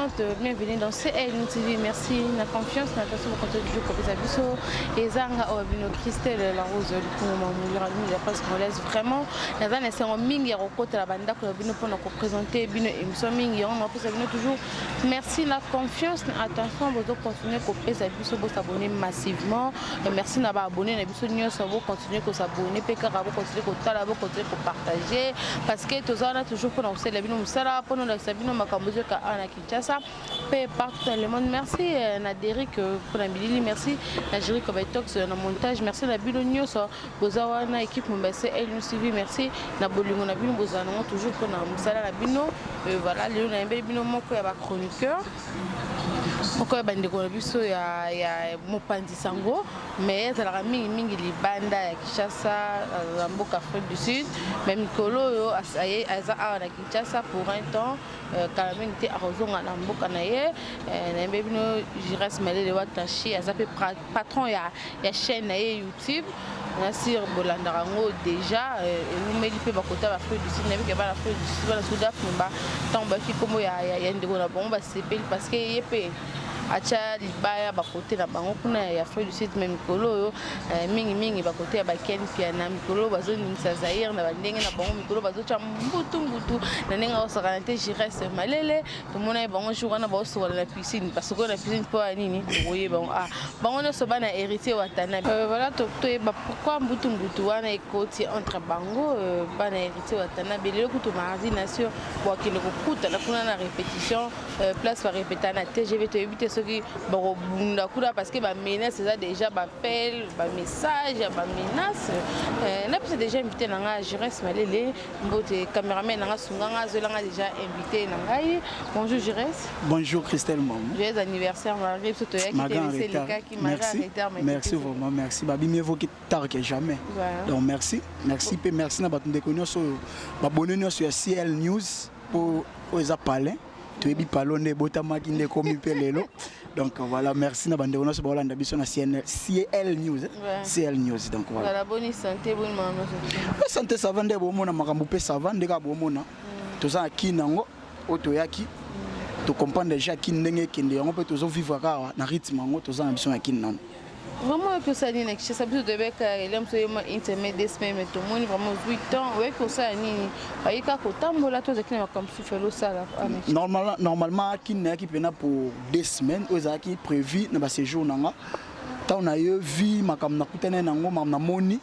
présente, bienvenue dans CL TV. Merci, la confiance, la personne pour compter du jour pour les abisso. Et Zanga, Obino Christelle, la rose, le Kouma, la presse congolaise. Vraiment, les gens sont en mingi, côté la bande, pour nous présenter, Bino émission mingi, on a toujours. Merci, la confiance, attention, vous continuez à couper les abisso, vous s'abonner massivement. Merci d'avoir abonné, les abisso, vous continuez à s'abonner, PK, vous continuez à taler, vous continuez à partager. Parce que tout ça, on a toujours pour nous, c'est la Bino Moussala, pour nous, la Sabino Makambozo, Ana Kinshasa, partout dans le monde. Merci, Nadéric, pour la Billy, merci, Nadéric, Kovetox, dans le montage, merci, la Bino Nyos, Bozawana, équipe Moubassé, LUCV, merci, Nabolingo, Nabino, Bozano, toujours pour nous, Moussala, la Bino, voilà, Léon, la Bino, mon chroniqueur. Pourquoi bandeko biso ya Mopandi Sango mais ça la mingi libanda ya Kinshasa la mboka Afrique du Sud même Kolo yo asaye aza na Kinshasa pour un temps quand même était arrosonga na mboka na ye na mbebino Jires Malele Watashi aza pe patron ya chaîne na YouTube Nasir Bolandarango déjà nous meli pe bakota ba Afrique du Sud na bika ba Afrique du Sud ba Soudan ba tamba ki komo ya ndeko na bomba sepeli parce que yepe acha libaya bakote na bango kuna ya Afrique du Sud même mikolo mingi bakote ya baken pia na mikolo bazo nimisa Zaire na bandenge na bango mikolo bazo cha mbutu na nenga osakante Jires Malele to mona bango jour na bazo sur la piscine parce que la piscine pour nini voyez bon bango no so bana héritier watana voilà to pourquoi mbutu wana ekoti entre bango bana héritier watana belelo kuto mardi nation pour qu'il kuta na kuna na répétition place par répéter na TGV to éviter ceux qui barobunda kuda parce que ba menace c'est déjà ba appel ba message ba menace na peut déjà invité nanga Jires Malele mbote cameraman nanga sunganga zelanga déjà invité nangai bonjour Jires. Bonjour Christelle Mam. Joyeux anniversaire Marie surtout qui était le cas qui m'a merci vraiment merci babi mieux vaut que tard que jamais donc merci pe merci na batunde konyo so ba bonne sur CL News pour oza parler tu es bipalonde botamaki nde komi pelelo donc voilà merci na bande on se bolanda biso na CL News CL News donc voilà la bonne santé bonne maman santé ça va nde bomona makambo pe ça va ndeka bomona toza kinango otoyaki to comprendre déjà kindenge kende yango pe tozo vivre ka na rythme yango toza na biso na kinango vraiment que ça ni nekisha sabiso de beka elem so yema internet des semaines mais tout le monde vraiment 8 ans ouais que ça ni ayika ko tambola to zakina comme sufelo sala normalement kinna ki pena pour 2 semaines ozaki prévu na ba séjour nanga ta on a eu vie makam na kutene nango mam na moni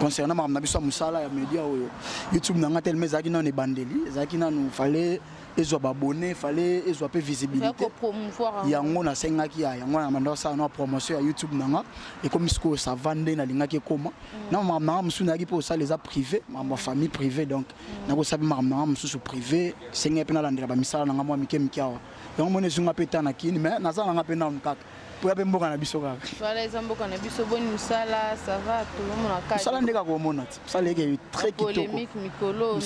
concernant mam na biso musala ya media oyo YouTube nanga tellement zaki na ne bandeli zaki na nous fallait ils ont abonné, fallait ils ont peu visibilité. Yango na senga ki ya yango na manda sa na promotion à YouTube nanga et comme ce ça vendre na linga ki koma na mama msuna ki po ça les a privés ma famille privée donc na ko sabi mama msusu privé senga pe na landela ba misala nanga mo mike mkiawa yango mone zunga peta na kini mais na za nanga pe na mkaka pour ya mboka na biso kaka voilà les mboka na biso boni musala ça va tout le monde na musala ndeka ko mona ça leke très kitoko polémique mikolo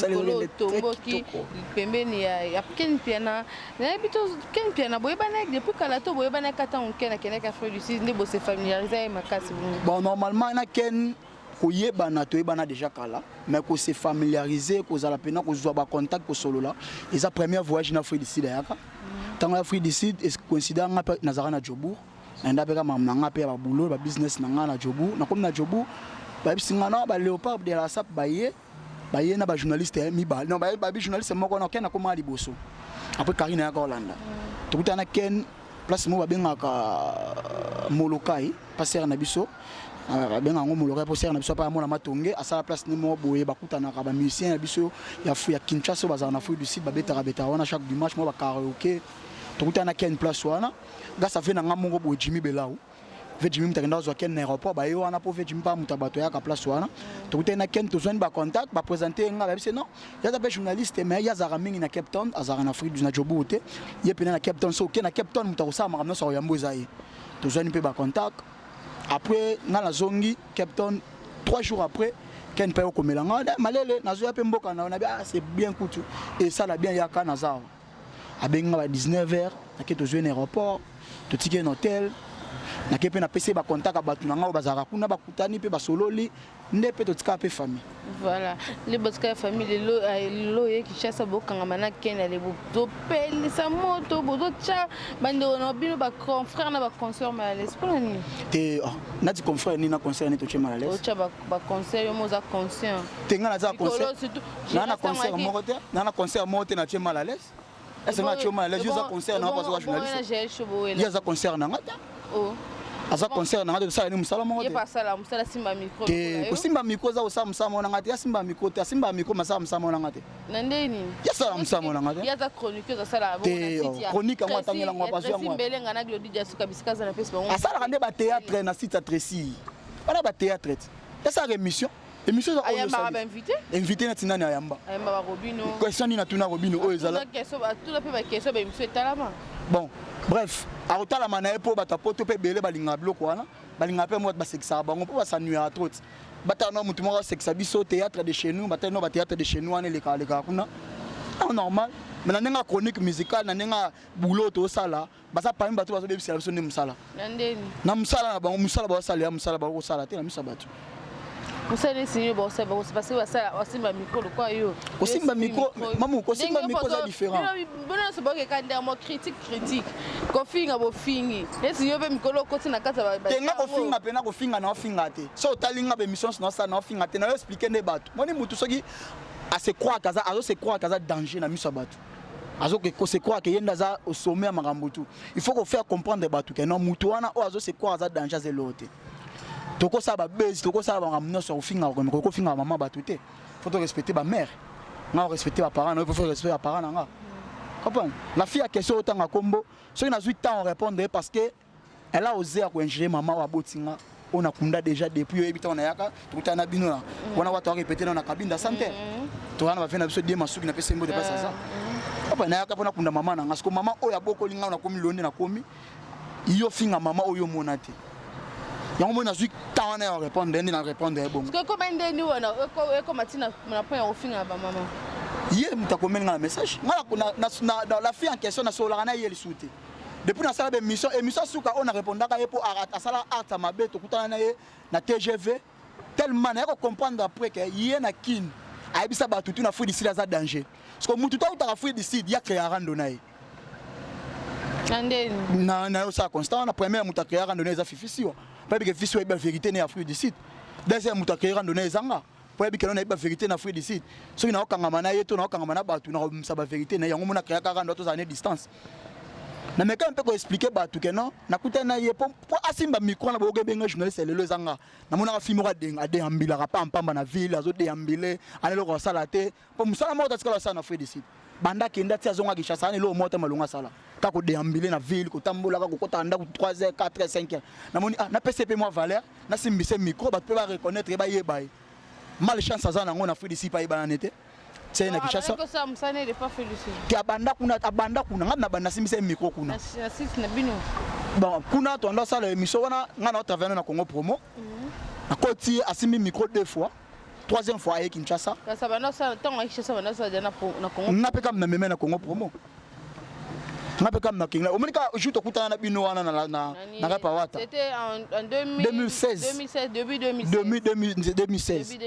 tomboki pembeni ya ken piana na bito ken piana boye bana depuis kala to boye bana kata on ken na Afrique du Sud ndebo se familiariser makasi bon normalement na ken koyebana toyebana déjà kala mais ko se familiariser ko za la pena ko zo ba contact ko solo là et sa première voyage na Afrique du Sud yaka tant Afrique du Sud est coïncident na Zara na Djobour na beka mamna nga pe ba boulot ba business na nga na Djobour na comme na Djobour ba bisingana ba Léopard de la Sap baye na ba journaliste mi ba non ba journaliste moko na ken na koma liboso après Karina ya Hollande tukuta na ken place mo ba bengaka Molokai passer na biso benga ngo Molokai passer na biso pa mo na matonge asala place ni mo boye bakutana ka ba musicien na biso ya Kinshasa bazana na Afrique du Sud ba beta wana chaque dimanche mo ba karaoke tukuta na ken place wana ga ça fait na ngamongo bo Jimmy Belao Jimmy mtakenda zo ken na aéroport ba yo wana po Jimmy pa mutabato ya ka place wana tukuta na ken tozoni ba contact ba présenter nga ba bise non ya da journaliste mais ya zara mingi na Cape Town azara na Afrique du na Djobour te ye pena na Cape Town so ken na Cape Town mutakosa makamno so yambo zaye tozoni pe ba contact après na la zongi Cape Town 3 jours après ken pa yo komelanga malele nazo ya pe mboka na c'est bien coutu et ça la bien ya ka na zawa abenga ba 19h na ke tozoni aéroport to ticket un hôtel nakepe na pese ba contact ba batu nanga bazaka kuna bakutani pe basololi nde pe totika pe famille. Voilà, les boska famille lo ye ki chassa bokanga mana kena le bo pele sa moto bozo cha bando no bino ba confrère na ba concert ma l'espoir ni. Te na di confrère ni na concert ni to chema la les. O cha ba concert yo moza conscient. Te nga na za concert. Na concert mo te, na concert mo te na chema la les. Est-ce que na chema la les yo za concert na pas zo journaliste. Ya za concert na ngata. Oh. Aza concert na ngata ça ni musala mo te. Ye pas ça la musala simba micro. Te ko simba micro za usa musama na ngata ya simba micro te simba micro masala musama na ngata. Nandeni. Ya sala musama na ngata. Ya za chronique za sala bo na site ya. Chronique ngwa tangela ngwa bazo ngwa. Simbelenga na glodi ja suka bisikaza na pesi bango. Asala kande ba théâtre na site Tracy. Bana ba théâtre. Ya sa émission. Émission za Ayamba ba invité. Invité na tinani Ayamba. Ayamba ba Robino. Question ni na tuna Robino o ezala. Tout la pe ba question ba émission talama. Bon, bref, a otala manae po bata poto pe belé balinga bloko wana. Balinga pe mo ba sexa bango po ba sanuya trop. Bata no mutu mo sexa biso théâtre de chez nous, bata no ba théâtre de chez nous ane le ka kuna. Ah normal. Mais na nga chronique musicale na nga boulot to sala, basa pa mbato baso bebisa biso ne musala. Nandeni. Na musala na bango musala ba sala ya musala ba ko sala te na misabatu. Musale sinyo ba osaba ko passer ba sala osimba micro lo kwa yo. Osimba micro, mamu ko simba micro za différent. Bona so ba ke ka ndemo critique. Ko finga bo fingi. Esi yo be micro lo ko tina kata ba. Tenga ko finga pe na ko finga na finga te. So talinga be mission na sa na finga te na expliquer ne bato. Moni mutu soki a se croire kaza azo se croire kaza danger na miso bato. Azo que se croire que yenda za au sommet à Marambutu. Il faut qu'on faire comprendre bato que non mutu wana o azo se croire kaza danger ze lote. Toko sa ba base, toko sa ba ngamno so finga ko finga maman bato te. Faut respecter ba mère. Na respecter ba parents, il faut respecter ba parents nga. Comprends? La fille a question autant à combo. So il a 8 ans à répondre parce que elle a osé à ingérer maman wa botinga. On a kunda déjà depuis habitant na yaka, tout na bino na. On a watu répéter dans la cabine de santé. To wana ba fena biso die masuki na pesa mbo de pasa ça. Papa na yaka pona kunda mama na ngasko mama oya boko linga na komi londe na komi. Iyo finga mama oyo monate. Yango mona zui tawana ya répondre ndi na répondre bon. Parce que comme ndeni wana eko matina na point au finga ba mama. Hier mutakomeli na message. Ngala na la fille en question na sola na yeli souté. Depuis na sala émission suka on a répondu ka yepo à sala art mabe to kutana na ye na TGV tellement na ko comprendre après que yé na kin ayebisa batu tu na fui d'ici za danger. Parce que mutu to utaka fui d'ici ya créer rando na ye. Andeni. Na yo ça constant na première muta créer rando na za fifisio. Pas que fisi wa vérité na fui d'ici. Deuxième muta créer rando na zanga. Pour que na vérité na fui d'ici. So ina okanga na ye to na okanga na batu na sa vérité na yango mona créer rando to za ne distance. Na meka un peu ko expliquer ba tout que non na kuta na ye po asimba micro na boge benga journaliste le zanga na mona ka filmo ka denga de ambila ka pamba na ville azo de ambile anelo ko sala te po musala mo tatsika la sana fredi site banda kenda ti azonga ki chasa lo mota malonga sala ka ko de ambile na ville ko tambola ka ko kota nda 3h 4h 5h na moni na PCP moi valeur na simbise micro ba peut pas reconnaître ba ye ba mal chance azana ngona fredi site pa ibana nete. C'est une question. Ça ne n'est pas félicité. Qui abanda kuna ngana banda simise micro kuna. Na bino. Bon, kuna to ndo sala émission wana ngana travers na Congo promo. Na koti asimi micro 2 fois. Troisième fois à Kinshasa. Ça va na ça tant à Kinshasa na ça na Congo. Na pe kam na meme na Congo promo. Na pe kam na kinga. Omonika juto kutana na bino wana na rapa wata. C'était en 2016 début 2016.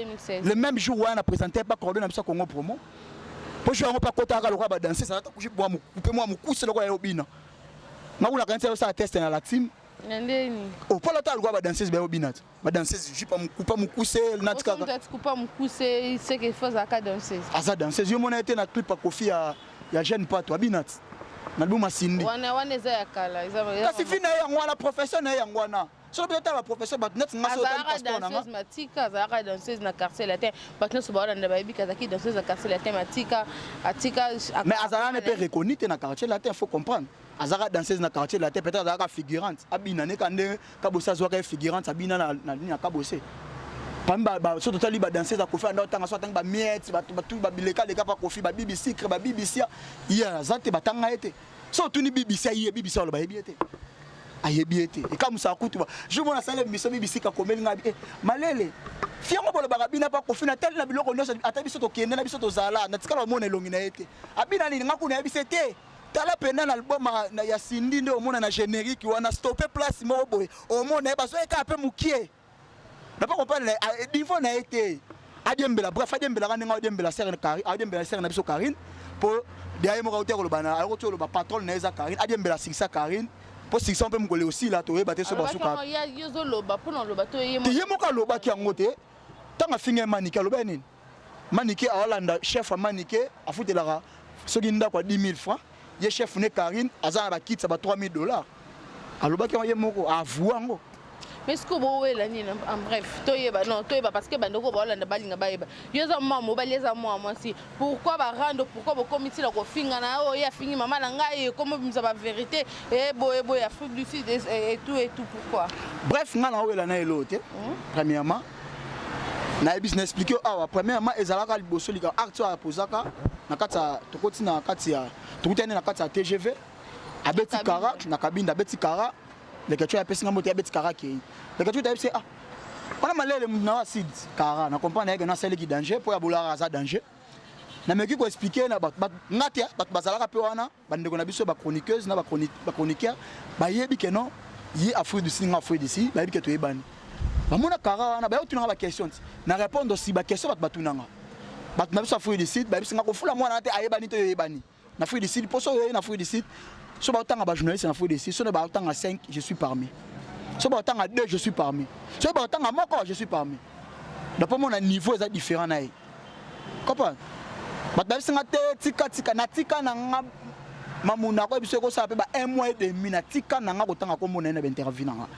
Le même jour où on a présenté pas coordonné na Congo promo. Pour jouer pas kota ka lokwa ba danser ça ta kushi bwa mu couper moi mu kusse lokwa yo bina. Na ula kanisa ça test na la team. Ndeni. O pas la ta lokwa ba danser ba yo bina. Ba danser je pas mu couper mu kusse na tika. On peut couper mu kusse c'est qu'il faut ça ka danser. Asa danser yo mona été na clip pa Kofi ya jeune pas toi binat. Na buma sindi. Wana za ya kala. Kasi fina yango wana professionnel yango wana. So peut-être la professeur ba net ngaso ta passport na. Danseuse matika za danseuse na quartier latin. Parce que so ba na baby kazaki danseuse na quartier latin matika atika. Mais Azara ne peut reconnaître na quartier latin, il faut comprendre. Azara danseuse na quartier latin peut-être Azara figurante. Abina ne kande kabosa zo ka figurante abina na ligne kabose. Pamba ba so totali ba danseuse a Kofi anda tanga so tanga ba miette ba tout ba bileka leka pa Kofi ba BBC cré ba BBC ya zate batanga ete. So tuni BBC ye BBC lo ba yebiete. Ayebiete et comme ça coûte je vois la salle mission BBC ka komeli ngabi malele fiango bolo bagabina pa Kofi na tel na biloko nyonso ata biso to kende na biso to zala na tikala mona elongi na ete abina ni ngakuna yebisete tala pena na album ya Cindy nde omona na générique wana stopper place moko boye omona baso eka pe mukie na pas comprendre niveau na été adiembela bref adiembela kanenga adiembela sere Karine adiembela sere na biso Karine pour derrière mo ka ko bana alors to lo ba patron na eza Karine adiembela sikisa Karine pour sikisa pe mukole aussi là to yeba te so basuka ya yozo loba pour non loba to yemo yemo ka loba ki angote tanga finge manike loba nini manike a Hollande chef a manike a futelaka soki ndako 10 000 francs ye chef ne Karine azana ba kitsa ba 3 000 $. Aloba ki ye moko avuango. Mais ce que vous voyez là, en bref, non, parce que bandoko Hollande balinga baeba. Yoza maman, baleza moi si. Pourquoi ba rendre pourquoi vous committez la kofinga na oh ya fini maman na ngai comment vous avez vérité et boy Afrique du Sud et tout pourquoi. Bref, nga na wela na elote. Premièrement, na business expliquer premièrement ezalaka liboso lika acteur ya posaka na kata tokoti na kati ya tukutene na kati ya TGV abeti kara na kabinda abeti kara le kecho ya pesinga moto abeti kara ki le kecho taipse on a malele na acide kara na comprendre que na sele ki danger pour ya bolara za danger na meki ko expliquer na ngati bat bazalaka pe wana bandeko na biso ba chroniqueuse na ba chroniqueur ba yebi ke non yi Afrique du Sud Afrique d'ici ba yebi ke to yebani ba mona kara wana ba yo tunanga ba question na répondre aussi ba question bat batunanga bat na biso Afrique du Sud ba biso ngako fula mwana te ayebani to yebani na Afrique du Sud poso yo na Afrique du Sud so ba autant ba journaliste na Afrique du Sud so ba autant à 5 je suis parmi so ba autant à 2 je suis parmi so ba autant à moko je suis parmi d'après mon niveau est différent na comprendre bat na biso ngate tika na tika na nga mamuna ko biso ko sa pe ba 1 mois et demi na tika na nga ko tanga ko mona na interview na nga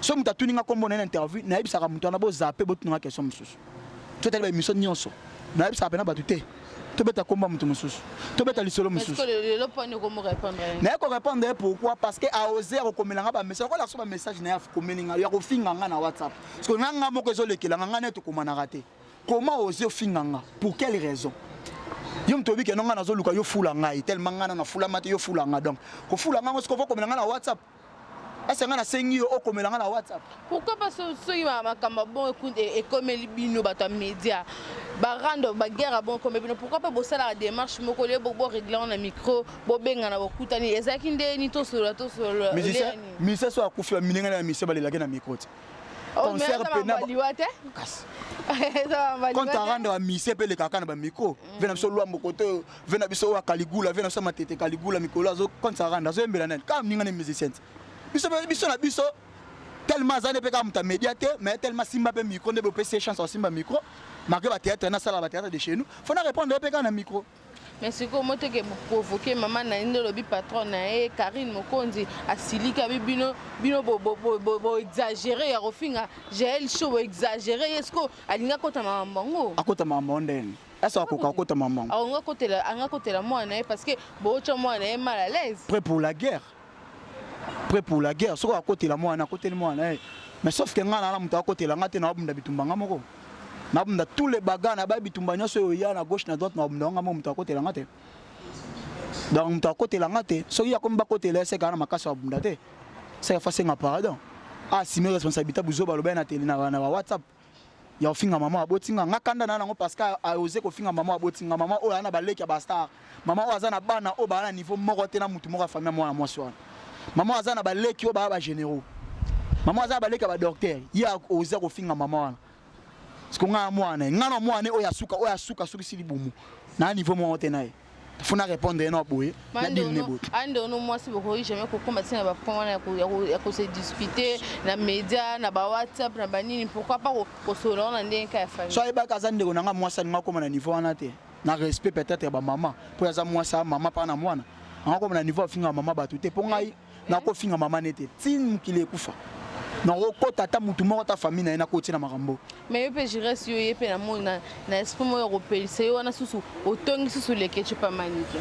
so muta tuninga ko mona na interview na yebisa mutu na bo zape bo tunanga question mususu to tele ba émission nyonso na yebisa pe na batute to beta komba mutu mususu to beta lisolo mususu est-ce que le point ne comment répondre na ko répondre pourquoi parce que a oser ko komelanga ba message ko la so ba message na ya komelinga ya ko finga nga na WhatsApp parce que nga moko zo lekela nga ne to komana raté comment oser finga nga pour quelle raison yo mtobi ke nonga nazo luka yo fula ngai tellement nga na fula mate yo fula nga donc ko fula nga ngo ko komelanga na WhatsApp est-ce que nga na sengi yo komelanga na WhatsApp pourquoi parce que ceux qui makamba bon écoute et comme libino bato média ba rando ba guerre bon comme bino pourquoi pas bosala la démarche moko le bo régler na micro bo benga na bokutani ezaki nde ni to solo mise so akufi minenga na mise balelaki na micro ti concert pena quand tu rendre à mise pe le kaka na ba micro vena biso lwa mokoto vena biso wa Caligula vena biso matete Caligula mikolo azo quand tu rendre azo mbela nani kam ninga na musicien biso na biso tellement zane pe comme ta médiateur mais tellement simba pe micro ne be PC chance au simba micro marqué ba théâtre na sala ba théâtre de chez nous faut na répondre pe na micro mais c'est comment te que provoquer maman na inde lobi patron na e Karine Mokonzi asilika bino bo exagérer ya rofinga j'ai show exagérer est-ce que alinga kota mamango akota mamondene est-ce que akota mamango anga kotela moi na parce que bo cha moi na mal à l'aise prêt pour la guerre so akota la moi na côté moi na mais sauf que nga na muta akota la ngate na bunda bitumbanga moko na bunda tous les bagarres na ba bitumba nyoso yo ya na gauche na droite na bunda nga mo muta akota la ngate donc muta akota la ngate so ya komba akota la c'est kana makasa bunda te c'est facile nga pardon si mes responsabilités buzo baloba na télé na WhatsApp ya ofinga mama abotinga nga kanda na nango parce que a osé ko finga mama abotinga mama o ana baleki ya bastar mama o azana bana o bana niveau moko te na mutu moko famille moi na moi soir mama azana baleki o ba généraux mama azana baleki ba docteur ya osé ko finga mama wana parce que nga mwana ngana mwana o ya suka suki sili bumu na niveau moi te nae faut na répondre non boye na dil ne boye ande no moi si boko jamais ko combattre na ba point ya ko se discuter na média na ba WhatsApp na banini pourquoi pas ko solo na ndenka ya famille so ba kazande ko nga moi sa nga ko na niveau wana te na respect peut-être ba maman pour ya moi sa maman pa na mwana nga ko na niveau finga maman ba tout te pour ngai na ko finga maman nete tin kile kufa na ko tata mutu moko ta famille na ko tina makambo mais pe j'irais si yo pe na mona na esprit mo européen c'est wana susu otongi susu leke chupa manike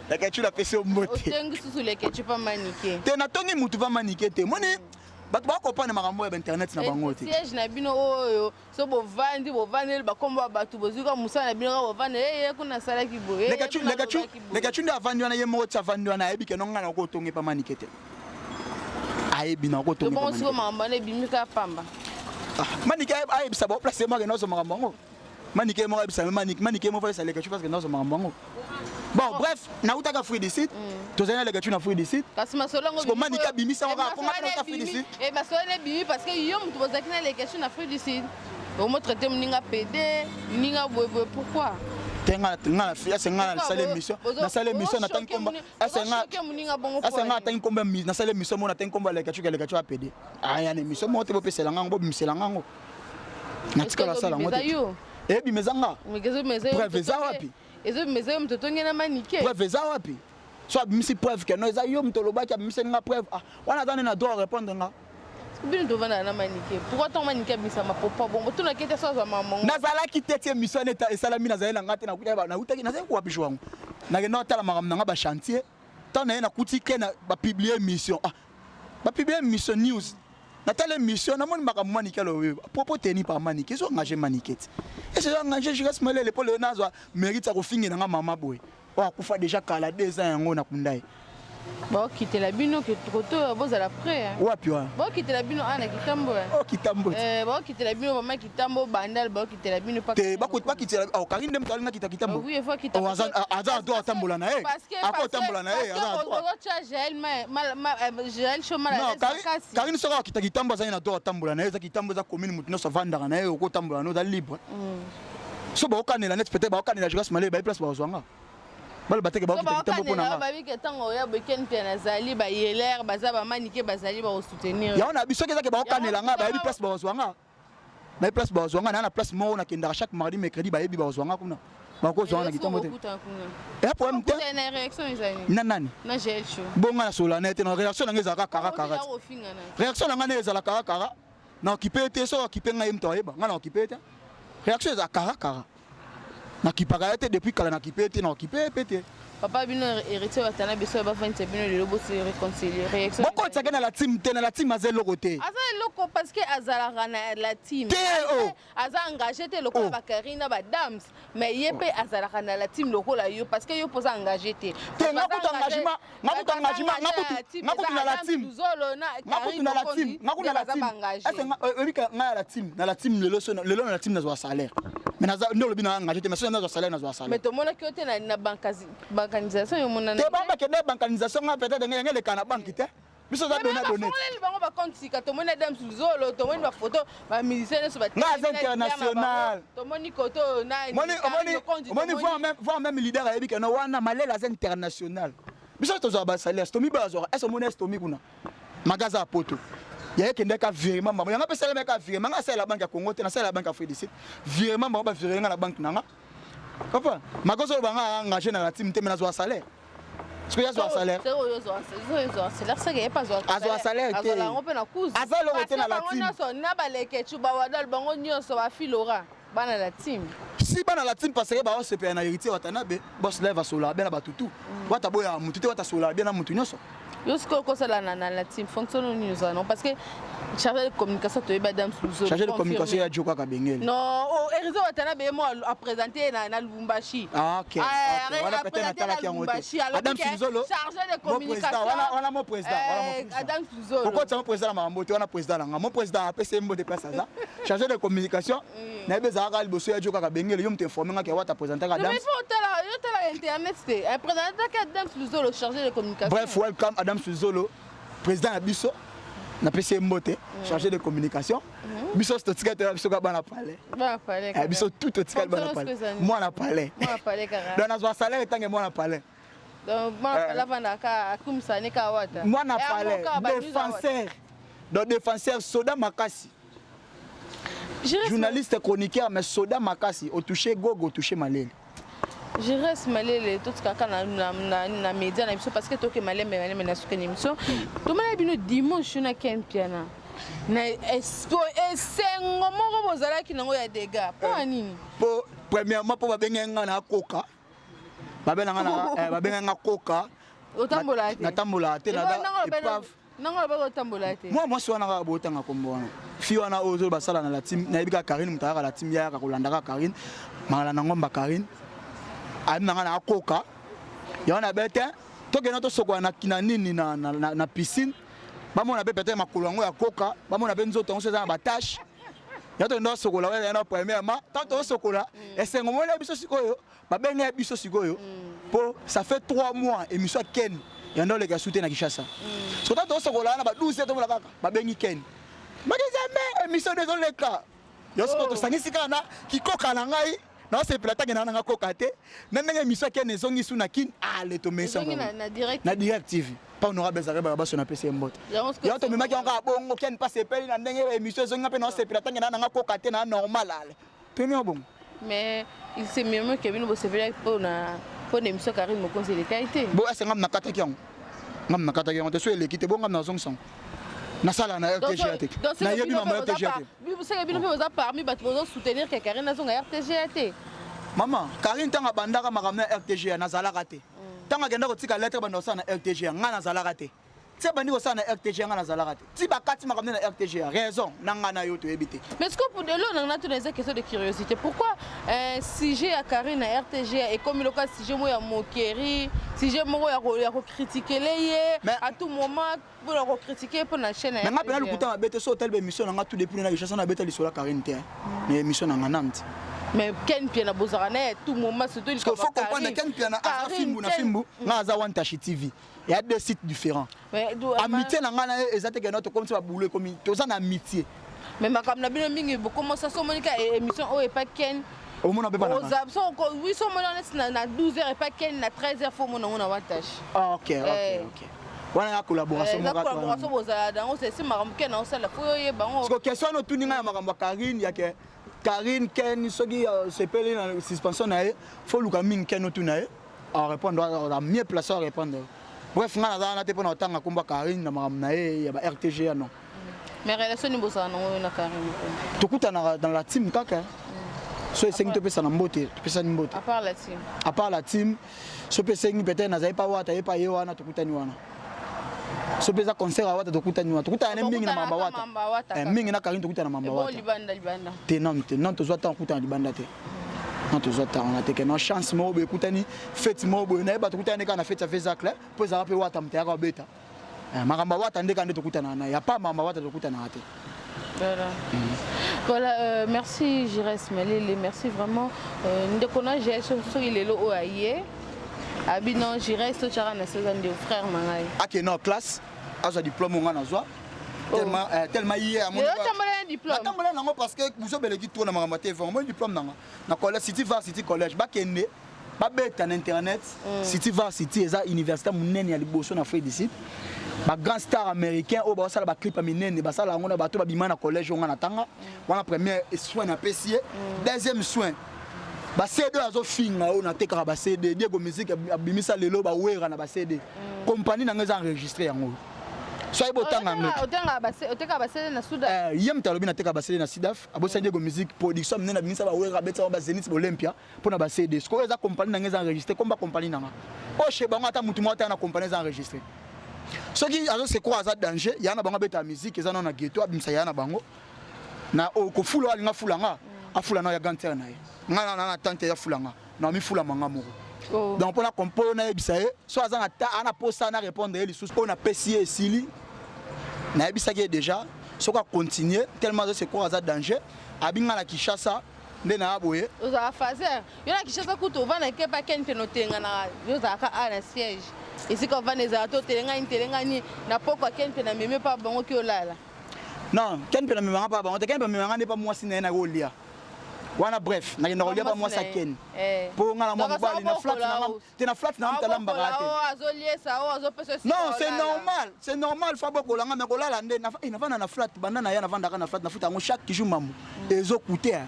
la kechu la pese mbote otongi susu leke chupa manike te na tongi mutu va manike te moni bato ba comprendre makambo ya internet na bango te siège na bino oyo so bo vandi ba kombo bato bozuka musana bino bo vandi kuna sala ki boye le kechu nda vandi wana ye moko tsa vandi wana ebi ke nonga na ko tongi pa manike te ayebi na ko tongi bon so mamba ne bimika pamba manike ayebisa ba place mo ke no so makambo ngo Maniqué moi ça maniqué moi ça les gars parce que non ça m'a bon bref na utaka fruit d'ici tozana les gars tu na fruit d'ici parce que masolo ngo parce que maniqué bimisa on va comment ta fruit d'ici et masolo ne bimi parce que yo mutu bozaki na les gars tu na fruit d'ici au moins traiter mninga PD mninga bobo pourquoi tenga na fia senga na salle mission na salle mission na tangi komba asenga tangi komba na salle mission mo na tangi komba les gars tu PD aya na mission mo te bopesela ngango bimisela ngango na tika la sala ngote eh bimezanga preuve za wapi ezo bimeza mtoto ngena maniqué preuve za wapi so bimisi preuve que no eza yo mtolo baki bimisi nga preuve ah wana tane na droit répondre nga bino devant na maniqué pourquoi ton maniqué bisa ma papa bon tu na kete so za maman nazala ki tete mission eta esalami na zaela ngate na kuya na utaki na zai kwa bisho wangu na ke no tala makamna nga ba chantier tana na kutike na ba publier mission ah ba publier mission news Nathalie mission na moni makambo maniqué lo propos teni par maniqué so engagé maniqué et c'est engagé je reste malé l'épaule nazwa mérite ko fingi na mama boy wa kufa déjà kala 2 ans yango na kundai bon quitter la bino que trop boza la près wapi wa bon quitter la bino ana kitambo kitambo bon quitter la bino maman kitambo bandal bon quitter la bino pas te ba quitter la au karine dem talinga kitambo oui il faut quitter aza do tambola na ako tambola na aza do Joël Chomala karine sera kitambo za na do tambola na eza kitambo za commune mutino so vandaka na ko tambola no za libre so ba okanela net peut-être ba okanela je reste malé ba place ba ozwanga bal bateke ba kitambo pona ba biki tango ya beken pe na zali ba yeler baza ba maniqué bazali ba soutenir ya ona biso kezake ba okanela nga ba place ba ozwanga na place ba ozwanga na place mo na kenda chaque mardi mercredi ba yebi ba ozwanga kuna ba ko ozwanga na kitambo te et après même temps na réaction ezali nani na gel chaud bonga na sola net na réaction nga ezaka kara réaction nga na ezala kara na occupé te so occupé nga yemto yeba nga na occupé te réaction ezaka kara na kipaka te depuis kala na kipete na occupé pété papa bino héritier watana biso ba fante bino le lobo se réconcilier réaction boko tsaka na la team azelo côté loko parce que azala na la team aza engagé te loko ba Karina ba Dams mais yepé azala na la team loko la yo parce que yo posa engagé te ngakuta engagement ngakuta na la team zolo na Karina la team ngakuta na la team est-ce nga la team lelo na la team na zo salaire mais naza ndolo bina engagé te mais so na zo salaire na zo salaire mais to mona ki ote na bancanisation yo mona te ba ke na bancanisation nga peut-être ngele kana banque te biso za donner les bango ba compte sika to mona Dams Luzolo to mona ba photo ba musicien so ba international to moni koto na moni voir même leader ya bika no wana malela za international biso to zo ba salaire to mi ba zo est-ce mona est to mi kuna magaza a poto ya kende ka virement mama yanga pesa le ka virement nga sala banque ya Congo te na sala banque Afrique du Sud virement ba virement na banque nanga papa makoso banga engagé na la team te mena zo salaire est-ce que ya zo salaire salaire ça que pas zo salaire te azala ngope na kuzu azalo te na la team na baleke chuba wadal bango nyonso ba filora bana la team si bana la team parce que ba se pe na héritier watana be boss lève sola bien na batutu wata boya mutu te wata sola bien na mutu nyonso Yosko kosala na la team fonctionne nous non parce que chargé de communication to eba Dams Luzolo chargé de communication ya Joka Kabengele non Erizo watana be moi a présenté na Lubumbashi OK voilà peut-être na tala ki ngote Dams Luzolo chargé de communication voilà mon président Dams Luzolo pourquoi tu es président na mambo tu es président na mon président a PC mbo de place ça chargé de communication na be za ka liboso ya Joka Kabengele yo mte informer nga ke wata présenter ka Dams mais faut tala internet c'est présenter ka Dams Luzolo chargé de communication bref welcome Dams Luzolo président ya biso na PC Mbote chargé de communication biso stotika te biso ka bana palais biso tout stotika bana palais moi na palais donc na zo salaire tangue moi na palais donc moi la vanda ka kumsani ka wata moi na palais défenseur Soda Makasi journaliste chroniqueur mais Soda Makasi au toucher Gogo au toucher Malele je reste malé tout kaka na média na biso parce que toke malé na suka émission to mala bino dimanche na ken piana na esto esengo moko bozala ki nango ya dégâts po nini po premièrement po babenga na koka babenga na koka otambola te na epave nango ba otambola te moi so wana ka botanga kombona fi wana ozo basala na la team na ebika Karine mutaka la team ya ka kolandaka Karine mangala na ngomba Karine amanga na koka yana bete tokena to sokwa na kina nini na piscine bamona be peut-être makolo ngo ya koka bamona be nzoto ngo seza ba tâche yato ndo sokola wa na premièrement tant sokola et c'est ngomona biso sikoyo ba benga biso sikoyo po ça fait 3 mois émission Ken yando le gasute na Kishasa so tant sokola na ba 12 to la kaka ba bengi Ken ba jamais émission désolé ka yo soko to sangisi kana kikoka na ngai na se plata ngena nga kokate na ndenge émission Ken ezongi suna kin ale to mesa na direct TV pas honorable Zareba ba sona PC mbote ya to memaki nga bongo Ken passe peli na ndenge émission ezongi pe na se plata ngena nga kokate na normal ale premier bon mais il c'est mieux que bino bo se peli pour une émission Karine mo conseil de qualité bon est ngam na kataki yango ngam na kataki yango te so elekite bon ngam na zong sang na sala na RTGAT na yebi mama RTGAT vous savez bino vous a parmi bat vous soutenir que Karine na zonga RTGAT maman Karine tanga bandaka makamna RTGA na zalaka te tanga genda ko tika lettre bando sana RTGA nga na zalaka te ti bandi ko sana RTGA nga na zalaka te ti bakati makamna na RTGA raison nanga na yo to ebité mais est-ce que pour de l'eau on a toutes les questions de curiosité pourquoi si j'ai à Karine na RTGA et comme le cas si j'ai moi ya moquerie si j'ai moi ya critiquer les à tout moment pour la critiquer pour la chaîne mais nga pena lukuta mabete so tel émission nga tout depuis na Kishasa na beta lisola Karine te mais émission nga Nantes mais Ken Piana Bozarane tout moment surtout il mais makam na bino mingi comment ça so monika émission o et pas Ken au monde pas na oui so mona na 12h et pas Ken na 13h faut mona on Wantashi OK wana ya collaboration la collaboration bozala dans c'est makam Ken na osala faut yeba parce que question no tuninga ya makam Karine ya ke Karine Ken soki se pele na suspension na faut luka mingi Ken otuna à répondre à mieux placé à répondre bref nga na te pona otanga komba Karine na makam na ya ba RTGA non mais relation ni bosana na Karine tokuta dans la team kaka so esengi to pesa na mbote pesa ni mbote à part la team so pesa ngi peut-être na zaipa wata yepa ye wana tokuta ni wana so pesa concert wata tokuta ni wana tokuta na mingi na mamba wata mingi na Karine tokuta na mamba wata libanda te non to zwa ta kuta libanda te non to zwa ta on a te que non chance mo be kutani fête mo bo na ba tokuta ne kana fête ça fait ça clair po za pe wata mtaya ka beta makamba wata ndeka nde tokuta na ya pa mamba wata tokuta na te. Voilà, merci Jires Melele, merci vraiment. Ndekona j'ai sur il est là au aïe. Abinon Jires to chara na saison de frère mangai. OK non classe, a diplôme on a zwa. Tellement hier mon diplôme. Attends nango parce que vous avez qui tourne na makamate vraiment diplôme nanga. Na collège City Varsity College ba kende ba beta na internet City Varsity eza université munene ya liboso na Afrique du Sud. Ba grand star américain au ba sala ba clip minene ba sala ngona ba to ba bima na collège on na tanga. Wana premier soin na PCA, deuxième soin. Ba CD azo finga on na teka ba CD Diego musique abimisa lelo ba wera na ba CD. Compagnie na ngeza enregistrer yango. Soy botanga mec. Oteka ba CD na Soudan. Yem talobi na teka ba CD na Sidaf, abo Diego musique production menena bimisa ba wera beta ba Zenith Olympia pour na ba CD. Sko eza compagnie na ngeza enregistrer comme ba compagnie na nga. O sheba ngata mutu mota na compagnie za enregistrer. Ce qui a se croit à danger, il y a un bango beta musique, ils en ont un ghetto, abimsa yana bango. Na ko fulo alinga fulanga, a fulana ya ganter na ye. Nga na tante ya fulanga, na mi fula manga moko. Donc pour la compo na ebisaye, so azanga ta ana posta na répondre eli sous on a PCA et Sili. Na ebisaki déjà, so ka continuer tellement se croit à danger, abinga la Kishasa nde na aboye. Oza fazer. Yona Kishasa kuto vana ke pa ken penotenga na yoza ka ana siège. Et si quand on va les autres, tu na poko ken pe na meme pa bango ki olala. Non, ken pe na meme pa bango, ken pe meme ngane pa moi sina na golia. Wana bref, na golia pa moi sa ken. Po ngala mo bali na flat na te na flat na mtalamba gate. Azolie ça o azo pese. Non, c'est normal fa boko langa me kolala nde na vana na flat banda na ya na vanda na flat na futa ngo chaque jour mamu. Ezo coûter.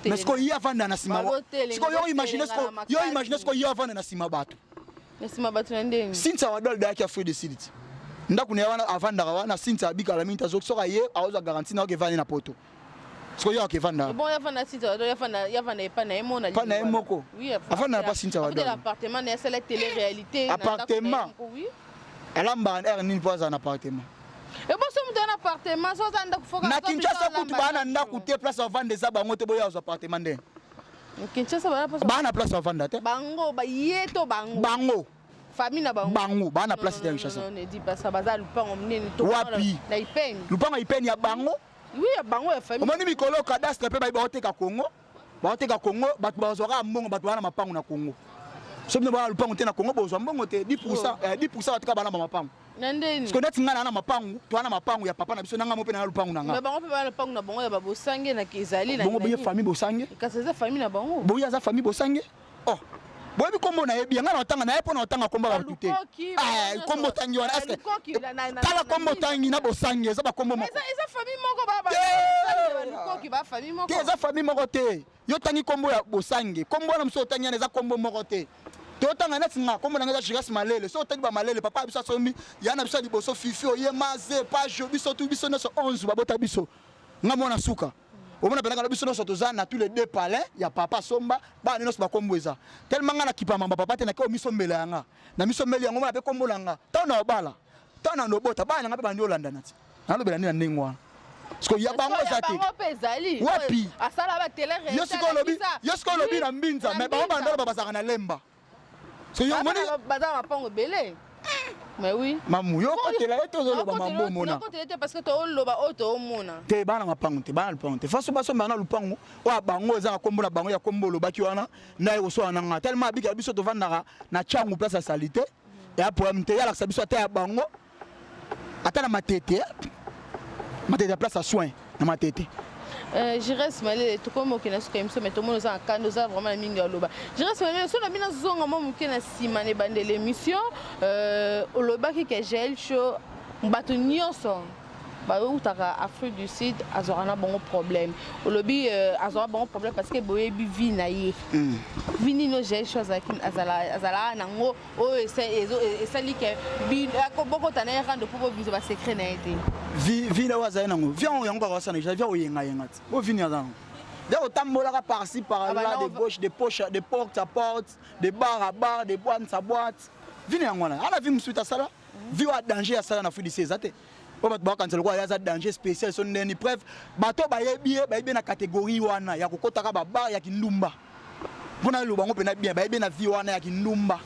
Mais ce ko ya vanda na sima. Ce ko yo imaginer ce ko ya vanda na sima bato. Since our dol da ki Afrique du Sud. Ndaku ne wana avanda wana since abika la minta zok soka ye aoza garantie na ke vani na poto. Sko yo ke vanda. Bon ya vanda since ya vanda pa na emo na. Pa na emoko. Oui, avanda pas since our dol. L'appartement na c'est la télé-réalité. Appartement. Oui. Alamba er ni pas un appartement. Et bon so mu un appartement so za ndaku foka. Na Kinshasa kutu bana ndaku te place avanda za bango te boya appartement nde. Kinshasa bana place avanda te. Bango ba yeto bango. Bango. Famille na bango. Bango bana place de Kinshasa. Non ne dis pas ça baza lupango mnene to. Wapi? Na ipeni. Lupango ipeni ya bango. Oui, bango ya famille. Omoni mikolo cadastre pe ba oteka Congo. Ba oteka Congo, bato bazora mbongo bato bana mapangu na Congo. Sobi na ba lupango te na Congo bozwa mbongo te 10% 10% bato ka bana mapangu. Nandeni. Parce que net ngana na mapangu, to ana mapangu ya papa na biso nanga mo pe na lupangu nanga. Mais bango pe ba lupangu na bango ya babosange na Kizali na. Bongo be famille bosange. Kasi za famille na bango. Boya za famille bosange. Oh. Boyebi kombo na yebi ngana otanga na yepo na otanga kombo ba tuté. Ah, kombo tangi wana est-ce que tala kombo tangi na bosange eza ba kombo moko. Eza famille moko ba lukoki ba famille moko. Eza famille moko te. Yo tangi kombo ya bosange. Kombo na mso tangi eza kombo moko te. Totanga na singa kombo na ngeza Jiras Malele. So tangi ba Malele papa biso somi yana biso liboso fifi oye maze page biso tu biso na so 11 babota biso. Ngamona suka. On a besoin de biso noso tozana tous les deux palais ya papa somba ba noso ba kombo eza tellement ngana kipa mamba papa te na ko miso mbele yanga na miso mbele yango na pe kombo langa tana obala tana no bota ba nga pe bandi olanda nati na lobela ni na ndengwa sko ya bango zate wapi asala ba télé yesko lobi na mbinza mais bango bandolo babasaka na lemba so yo moni bazama pango belé. Mais oui. Mamu yo ko tela eto zo loba mambo mona. Ko tela parce que to loba auto mona. Te bana mapango te bana lupango te. Faso baso bana lupango wa bango za kombo na bango ya kombo loba ki wana na yo so ananga tellement abika biso to vanda na changu place ya salité et après mte ya la biso ta ya bango ata na matete matete place à soin na matete. Jiras Malele tout comme okina suka imso mais tout le monde za kando za vraiment minga loba. Jiras Malele so na bina zonga mo mukena simane bande l'émission oloba ki ke gel show mbatu nyonso ba utaka Afrique du Sud azorana bon problème. Olobi azora bon problème parce que boyebi vi na ye. Vini no gel show azala nango o esa li ke bi ko boko tana rando pour biso ba secret na été. Vi na waza nango viens yango ka wasana ja viens oyenga yengati o vini azango de otambola ka par-ci par-là de gauche de poche de porte à porte de bar à bar de boîte à boîte vini yango na ala vi musuta sala vi wa danger ya sala na fudi sezate o bat ba kansela kwa ya za danger spécial son neni bref bato ba yebi na catégorie wana ya kokota ka ba bar ya kindumba mpona lo bango pena bien ba yebi na vi wana ya kindumba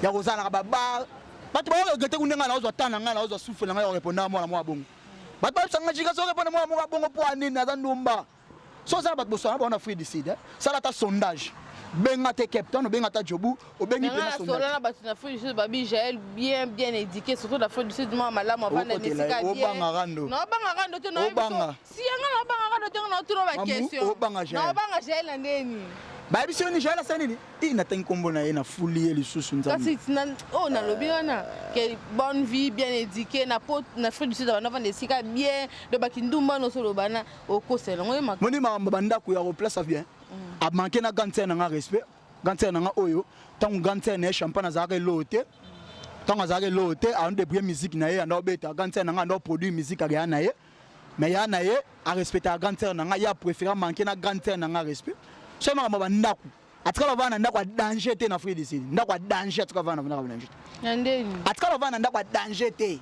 ya kozana ka ba bar bato ba regretter kundenga na ozwa tana nga na ozwa souffle nga ya répondre moi na bongo bato ba sanga jika so répondre moi bongo po anini na ndumba so ça bato bosana ba na Afrique du Sud ça la ta sondage benga te Captain benga ta Jobu o bengi pena sondage na bato na Afrique du Sud babi Jaël bien éduqué surtout la Afrique du Sud moi malamu avanda mesika bien obanga rando no banga rando te no si yanga no banga rando te na turo ba question no banga Jaël ndeni ba biso ni Jaël sanini ina tangi kombo na ye na fuli le susu nzambe kasi na lobi wana que bonne vie bien éduqué na Afrique du Sud na vanda mesika bien de bakindumba no solo bana o kosela ngoy mak moni ma banda ku ya place bien a manqué na gantier na respect gantier na oyo tant gantier na champagne azaka lote tant azaka lote a on débrouiller musique na ye na obeta gantier na ndo produit musique ya na ye mais ya na ye a respecter gantier na ya préférer manquer na gantier na respect so ma bandaku atika bavana ndako a danger te na Afrique du Sud ndako a danger atika bavana na danger ndeni atika bavana ndako a danger te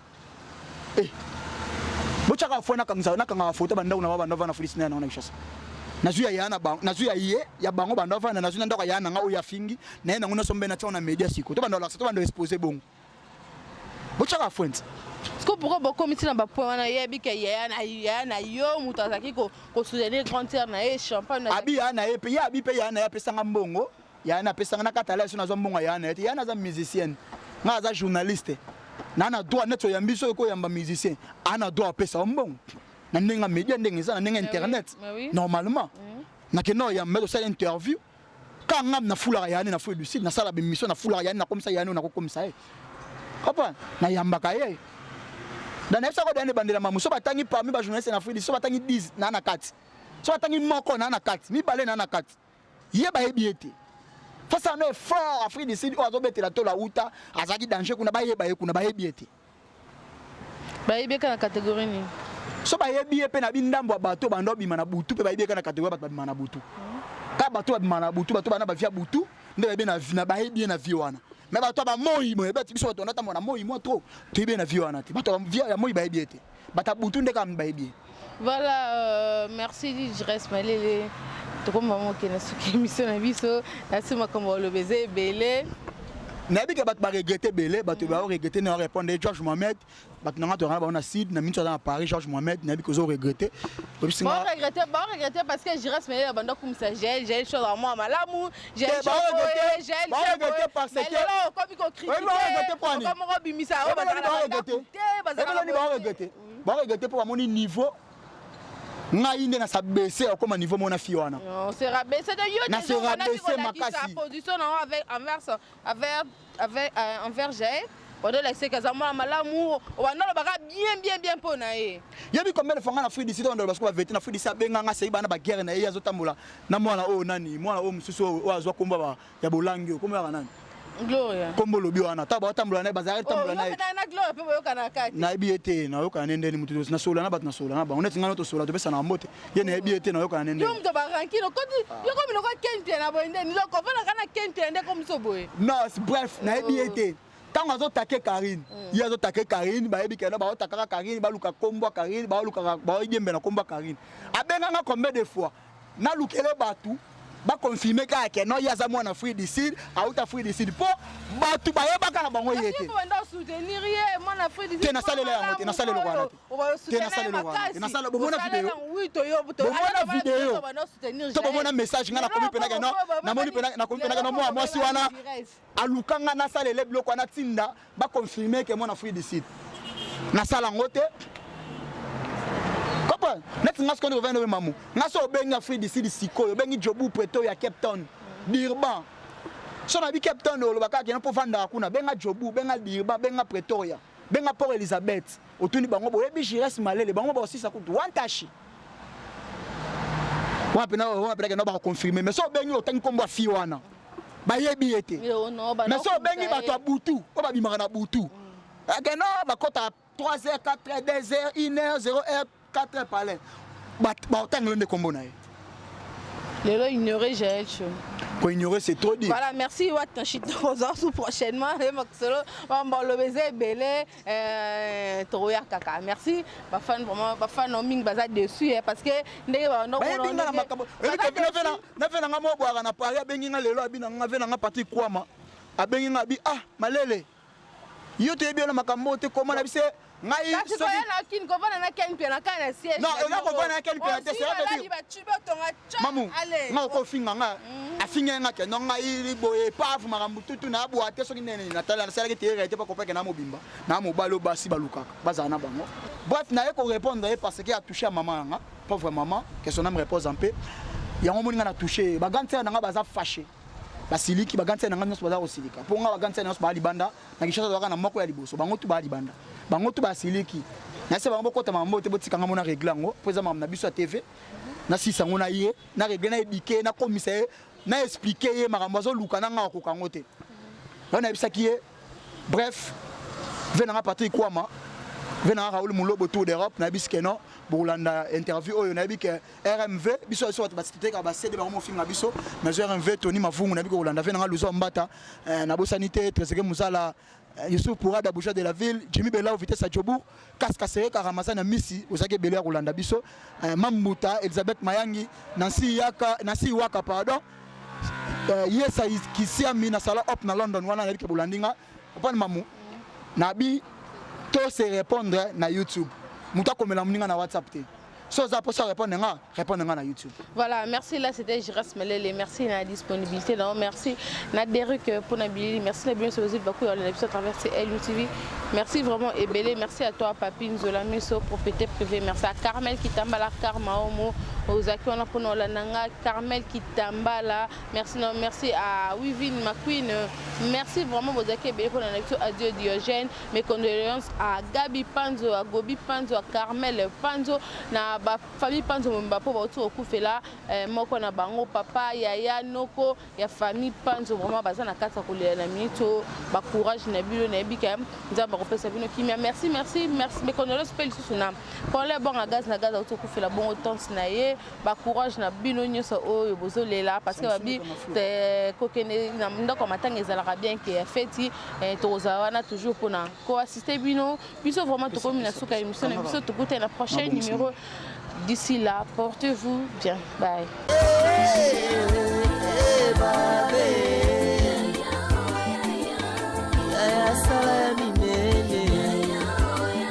bochaka fona kanga photo bandako na bana bana Afrique na Kinshasa nazuya yana bango nazuya ye ya bango bando fana nazuya ndako yana nga oya fingi na yena ngona sombe na tsona media siko to bando la to bando exposer bongo bochaka font Est-ce que pourquoi beaucoup de gens wana yebi ke yana yo mutazaki ko soutenir grand terre na champagne abi yana ye pe ya abi pe yana ya pesa ngambongo yana pesa na katala so na zo mbongo yana yana za musicienne nga za journaliste na droit neto ya mbiso ko yamba musicien ana droit pesa mbongo na ndenge media ndenge za na ndenge internet normalement na keno ya mmeto sa interview quand ngam na fula yana na Afrique du Sud na sala be mission na fula yana na comme ça yana na ko comme ça papa na yamba ka ye dans les secondes années bandela mamu so batangi parmi ba journaliste na Afrique so batangi 10 na na 4 so batangi moko na na 4 mi balé na na 4 ye ba yebiete face à nos fort Afrique du Sud ozo betela to la uta azaki danger kuna ba ye ba ye kuna ba yebiete ba yebeka na catégorie ni so ba yebie pe na bindambo bato bando bima na butu pe ba yebeka na catégorie bato bima na butu ka bato bima na butu bato bana ba via butu nde ba na ba yebie na vie wana mais bato ba moi mo ebeti biso bato nata mona moi mo trop to ibe na vie wana te bato via ya moi ba yebiete bata butu nde kam ba yebie. Voilà, merci Jiras Malele to comme maman qui na suki mission na biso na sima comme le baiser belé nabi ke bato ba regretter belé bato ba regretter na répondre Georges Mohamed bato nanga to rana ba na Sid na minto na Paris Georges Mohamed nabi ko zo regretter regretter parce que je reste mais banda comme ça j'ai chose à moi malamu j'ai regretter parce que comme ko critiquer comme ko bimisa ba regretter pour mon niveau ngai nde na sa baisser comme niveau mon fi wana non c'est rabaisser de yo na se rabaisser makasi position envers j'ai pendant l'excès kazama malamu wana baka bien pona ye yebi combien de fois na Afrique du Sud on parce que va vete na Afrique du Sud benga nga sei bana ba guerre na ye azotambola na mwana o nani mwana o mususu o azwa komba ba ya bolangi komba ya nani Gloria kombo lobi wana ta ba tambola na bazari tambola na na Gloria pe boyoka na kati na biete na yoka nende ni mutu na sola na bat na sola na ba on est ngano to sola to pesa na mbote ye na biete na yoka nende yo mto ba rankino kodi yo komi loko kente na boende ni loko fana kana kente ende comme so boye non bref na biete tant azotaquer Karine il azotaquer Karine ba yebi kena ba otakaka Karine ba luka kombo Karine ba luka ba yembe na kombo Karine abenga nga combien de fois na lukele batu ba confirmer que non ya za mwana Afrique du Sud auta Afrique du Sud po batu ba yebaka na bango yete ko ndo soutenir ye mwana Afrique du Sud tena salele ya mote na salele ko wana tena salele ko wana na salele bomona video bomona video to bomona message nga na komi pena ke no na moni pena na komi pena ke no moi si wana alukanga na salele bloko wana tinda ba confirmer que mwana Afrique du Sud na sala ngote net ngas kono vendo mamu ngaso benga Afrique du Sud sikoyo bengi Jobu Preto ya Cape Town Durban so na bi Cape Town lo bakaki na po vanda kuna benga Jobu benga Durban benga Pretoria benga Port Elizabeth otuni bango boye bi Jires Malele bango ba osisa kutu wantashi wa pena no ba confirmer mais so bengi otangi kombo fi wana ba yebi ete mais so bengi bato abutu o ba bimaka na butu akeno ba kota 3h 4h 2h 1h 0h 4h palais ba autant de combo na lelo ignorer j'ai chaud pour ignorer c'est trop dit voilà merci wa tanchito prochainement et maxolo on le baiser belé toya kaka merci ba fan vraiment ba fan no ming baza dessus parce que ndenge ba no na fena nga mo boaka na Paris bengi nga lelo abina nga vena nga parti kwama abengi nga bi ah malele yo te bien na makambo te comment na bise ngai so na kin ko bana na ken pena kana siège non eza ko bana ken pena te c'est mamu nga ko finga nga afinga nga ke non ngai boye paf makambo tutu na bo ate so kinene na tala na sala ke te rete pa ko pa ke na mobimba na mobalo basi baluka bazana bango bref na ko répondre parce que a touché à maman nga pauvre maman que son âme repose en paix ya ngo moninga na touché ba gantse na nga baza fâché basiliki bagantse na nga nyonso baza kosilika po nga bagantse nyonso ba libanda na kishasa waka na moko ya liboso bango tu ba libanda bango tu basiliki na se bango kota mambo te botika nga mona régler ngo po eza mam na biso ya TV na sisa ngo na ye na régler na éduquer na commissaire na expliquer ye makambo zo luka na nga ko kango te na bisaki ye bref vena nga Patrick Kwama vena nga Raoul Mulobo tour d'Europe na biske no bolanda interview oyo na bike RMV biso so batite ka ba CD ba mo finga biso mais RMV Tony Mavungu na biko bolanda vena nga Luzo Mbata na bosanité Trésor Musala Youssouf Pourada Boucha de la ville Jimmy Bella Vitesse Adjobu Kaskasere Karamazana Misi Osake Bella Rolanda biso Mambuta Elizabeth Mayangi Nancy Waka pardon Yesa Kisiami na sala up na London wana na bike bolandinga papa mamu nabi to se répondre na YouTube muta komela muninga na WhatsApp te so za pour ça répondre na YouTube. Voilà, merci là c'était Jires Malele, merci la disponibilité non merci na Derek pour Nabili, merci la bien sur Bakou on a l'épisode traversé LUTV. Merci vraiment Ebele, merci à toi Papi Nzola Miso propriété privée, merci à Carmel Kitambala Karma Omo Ozaki on a pour la nanga Carmel Kitambala, merci à Wivin McQueen, merci vraiment Ozaki Ebele pour l'épisode adieu Diogène, mes condoléances à Gabi Panzo, à Gobi Panzo, à Carmel Panzo na ba famille Panzo Mbapo ba otu okufela moko na bango papa yaya noko ya famille Panzo vraiment bazana kata kolela na minito ba courage na bilo na bika nzamba kopesa bino kimia merci mais condoléances pe lisusu na pour les bon gaz na gaz otu okufela bon autant na ye ba courage na bino nyoso oyo bozolela parce que babi kokene na ndako matanga ezalaka bien que feti tozawana toujours pour na ko assister bino biso vraiment to komi na suka émission na biso to kote na prochain numéro. D'ici là, portez-vous bien. Bye.